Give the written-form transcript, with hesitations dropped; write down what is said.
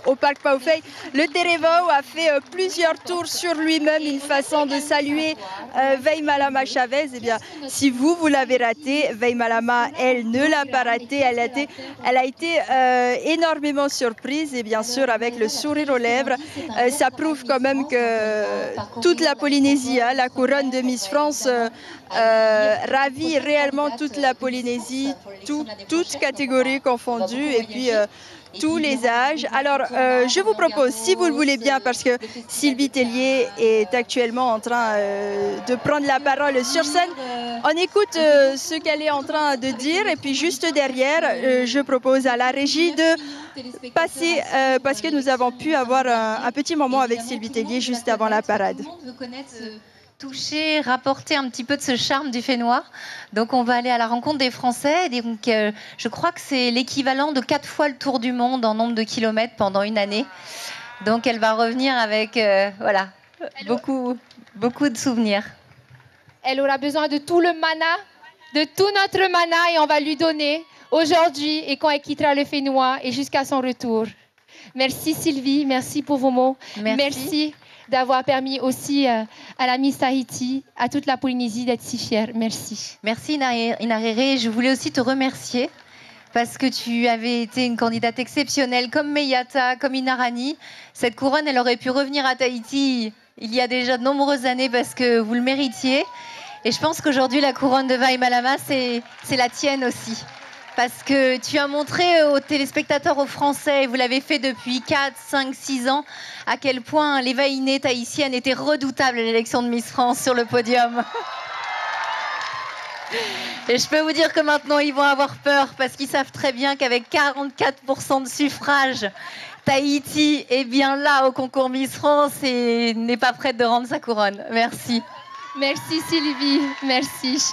au parc Paufey. Le Terevao a fait plusieurs tours sur lui-même, une façon de saluer Veille Malama Chavez. Eh bien, si vous l'avez raté, Veille Malama, elle ne l'a pas raté. Elle a été énormément surprise et bien sûr avec le sourire aux lèvres. Ça prouve quand même que toute la Polynésie, hein, la couronne de Miss France, ravit réellement toute la Polynésie, toutes catégories confondues et puis tous les âges. Alors, je vous propose, si vous le voulez bien, parce que Sylvie Tellier est actuellement en train de prendre la parole sur scène, on écoute ce qu'elle est en train de dire et puis juste derrière, je propose à la régie de passer, parce que nous avons pu avoir un petit moment avec Sylvie Tellier juste avant la parade. Toucher, rapporter un petit peu de ce charme du Fénois. Donc on va aller à la rencontre des Français. Donc, je crois que c'est l'équivalent de 4 fois le tour du monde en nombre de kilomètres pendant une année. Donc elle va revenir avec voilà, beaucoup de souvenirs. Elle aura besoin de tout le mana, de tout notre mana et on va lui donner aujourd'hui et quand elle quittera le Fénois et jusqu'à son retour. Merci Sylvie, merci pour vos mots. Merci d'avoir permis aussi à la Miss Tahiti, à toute la Polynésie d'être si fière. Merci. Merci Inarere. Je voulais aussi te remercier parce que tu avais été une candidate exceptionnelle comme Meyata, comme Inarani. Cette couronne, elle aurait pu revenir à Tahiti il y a déjà de nombreuses années parce que vous le méritiez. Et je pense qu'aujourd'hui, la couronne de Vai Malama, c'est la tienne aussi. Parce que tu as montré aux téléspectateurs, aux Français, et vous l'avez fait depuis 4, 5, 6 ans, à quel point les Vaïnés tahitiennes étaient redoutables à l'élection de Miss France sur le podium. Et je peux vous dire que maintenant, ils vont avoir peur parce qu'ils savent très bien qu'avec 44% de suffrage, Tahiti est bien là au concours Miss France et n'est pas prête de rendre sa couronne. Merci. Merci Sylvie, merci.